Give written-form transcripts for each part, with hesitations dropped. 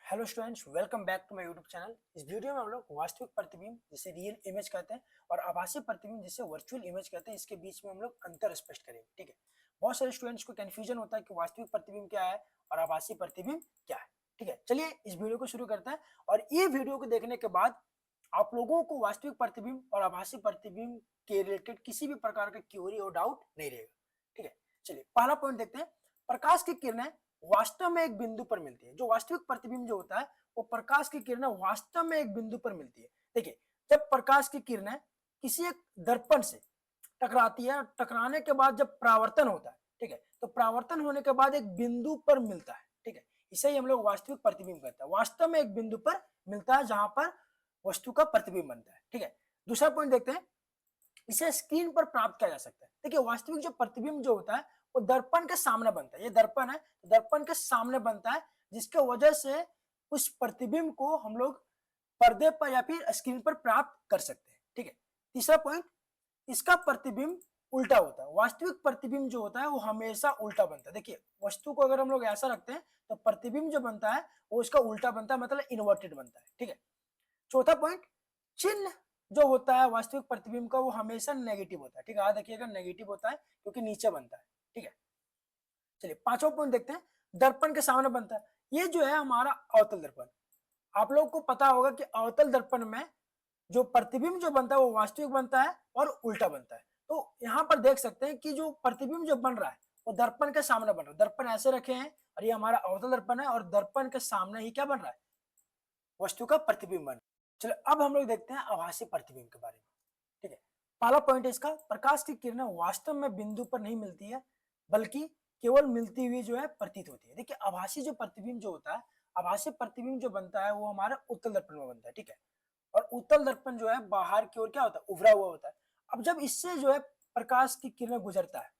Hello students, welcome back to my YouTube channel. इस video में हम लोग वास्तविक प्रतिबिंब जिसे रियल इमेज कहते हैं और आभासी प्रतिबिंब जिसे वर्चुअल इमेज कहते हैं, इसके बीच में हम लोग अंतर स्पष्ट करेंगे। ठीक है, बहुत सारे स्टूडेंट्स को कंफ्यूजन होता है कि वास्तविक प्रतिबिंब क्या है और आभासी प्रतिबिंब क्या है। ठीक है, चलिए इस वीडियो को शुरू करते हैं और ये वीडियो को देखने के बाद आप लोगों को वास्तविक प्रतिबिंब और आभासी प्रतिबिंब के रिलेटेड किसी भी प्रकार का क्यूरी और डाउट नहीं रहेगा। ठीक है, चलिए पहला पॉइंट देखते हैं। प्रकाश की किरणें वास्तव में एक बिंदु पर मिलती है। जो वास्तविक प्रतिबिंब जो होता है वो प्रकाश की किरणें वास्तव में एक बिंदु पर मिलती है। देखिए, जब प्रकाश की किरणें किसी एक दर्पण से टकराती है, टकराने के बाद जब परावर्तन होता है, ठीक है, तो परावर्तन होने के बाद एक बिंदु पर मिलता है। ठीक है, इसे ही हम लोग वास्तविक प्रतिबिंब कहते हैं। वास्तव में एक बिंदु पर मिलता है जहां पर वस्तु का प्रतिबिंब बनता है। ठीक है, दूसरा पॉइंट देखते हैं। इसे स्क्रीन पर प्राप्त किया जा सकता है। देखिए, वास्तविक जो प्रतिबिंब जो होता है वो दर्पण के सामने बनता है। ये दर्पण है, दर्पण के सामने बनता है, जिसके वजह से उस प्रतिबिंब को हम लोग पर्दे पर या फिर स्क्रीन पर प्राप्त कर सकते हैं। ठीक है, तीसरा पॉइंट, इसका प्रतिबिंब उल्टा होता है। वास्तविक प्रतिबिंब जो होता है वो हमेशा उल्टा बनता है। देखिए, वस्तु को अगर हम लोग ऐसा रखते हैं तो प्रतिबिंब जो बनता है वो उसका उल्टा बनता है, मतलब इन्वर्टेड बनता है। ठीक है, चौथा पॉइंट, चिन्ह जो होता है वास्तविक प्रतिबिंब का वो हमेशा नेगेटिव होता है। ठीक है, याद रखिएगा, नेगेटिव होता है क्योंकि नीचे बनता है। ठीक है, चलिए पांचवा पॉइंट देखते हैं। दर्पण के सामने बनता है। ये जो है हमारा अवतल दर्पण। आप लोग को पता होगा कि अवतल दर्पण में जो प्रतिबिंब जो बनता है वो वास्तविक बनता है और उल्टा बनता है। तो यहाँ पर देख सकते हैं कि जो प्रतिबिंब जो बन रहा है वो दर्पण के सामने बन रहा है। दर्पण ऐसे रखे हैं और ये हमारा अवतल दर्पण है और दर्पण के सामने ही क्या बन रहा है, वस्तु का प्रतिबिंब बन रहा है। चलो अब हम लोग देखते हैं आभासी प्रतिबिंब के बारे में। ठीक है, पहला पॉइंट है इसका, प्रकाश की किरणें वास्तव में बिंदु पर नहीं मिलती है बल्कि केवल मिलती हुई जो है प्रतीत होती है। देखिए, आभासी जो प्रतिबिंब जो होता है, आभासी प्रतिबिंब जो बनता है वो हमारा उत्तल दर्पण में बनता है। ठीक है, और उत्तल दर्पण जो है बाहर की ओर क्या होता है, उभरा हुआ होता है। अब जब इससे जो है प्रकाश की किरणें गुजरता है,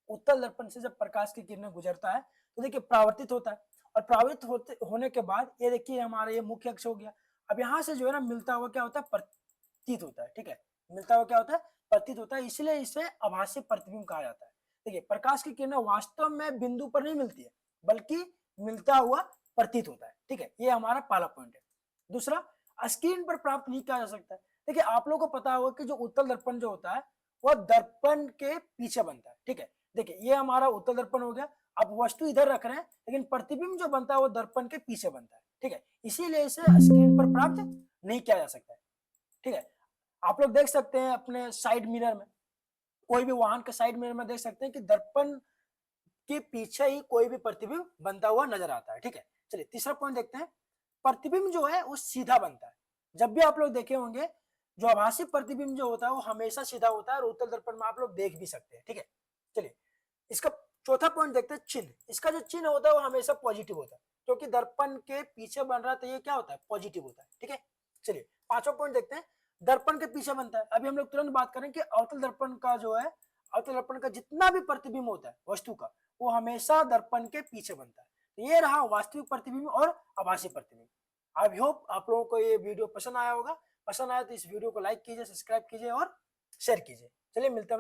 उत्तल दर्पण से जब प्रकाश की किरणें गुजरता है तो देखिए परावर्तित होता है और परावर्तित होने के बाद ये देखिए हमारा ये मुख्य अक्ष हो गया। अब यहाँ से जो है ना मिलता हुआ क्या होता है, प्रतीत होता है। ठीक है, मिलता हुआ क्या होता है, प्रतीत होता है, इसलिए इसे आभासी प्रतिबिंब कहा जाता है। देखिए, प्रकाश की किरणें वास्तव में बिंदु पर नहीं मिलती है बल्कि मिलता हुआ प्रतीत होता है। ठीक है, ये हमारा पहला पॉइंट है। दूसरा, स्क्रीन पर प्राप्त नहीं किया जा सकता है। देखिए, आप लोगों को पता होगा कि जो उत्तल दर्पण जो होता है वह दर्पण के पीछे बनता है। ठीक है, देखिए ये हमारा उत्तल दर्पण हो गया। अब वस्तु इधर रख रहे हैं लेकिन प्रतिबिंब जो बनता है वो दर्पण के पीछे बनता है। ठीक है, इसीलिए इसे स्क्रीन पर प्राप्त नहीं किया जा सकता है। ठीक है, आप लोग देख सकते हैं अपने साइड मिरर में, कोई भी वाहन के साइड मिरर में देख सकते हैं कि दर्पण के पीछे ही कोई भी प्रतिबिंब बनता हुआ नजर आता है। ठीक है, चलिए तीसरा पॉइंट देखते हैं। प्रतिबिंब जो है वो सीधा बनता है। जब भी आप लोग देखे होंगे जो आभासी प्रतिबिंब जो होता है वो हमेशा सीधा होता है और उत्तल दर्पण में आप लोग देख भी सकते हैं। ठीक है, चलिए इसका चौथा पॉइंट देखते हैं, चिन्ह। इसका जो चिन्ह होता है वो हमेशा पॉजिटिव होता है क्योंकि दर्पण के पीछे बन रहा है तो ये क्या होता है, पॉजिटिव होता है। ठीक है, चलिए पांचवा पॉइंट देखते हैं। दर्पण के पीछे बनता है। अभी हम लोग तुरंत बात करें कि अवतल दर्पण का जो है, अवतल दर्पण का जितना भी प्रतिबिंब होता है वस्तु का वो हमेशा दर्पण के पीछे बनता है। तो ये रहा वास्तविक प्रतिबिंब और आभासी प्रतिबिंब। आई होप आप लोगों को ये वीडियो पसंद आया होगा। पसंद आया तो इस वीडियो को लाइक कीजिए, सब्सक्राइब कीजिए और शेयर कीजिए। चलिए मिलते हैं।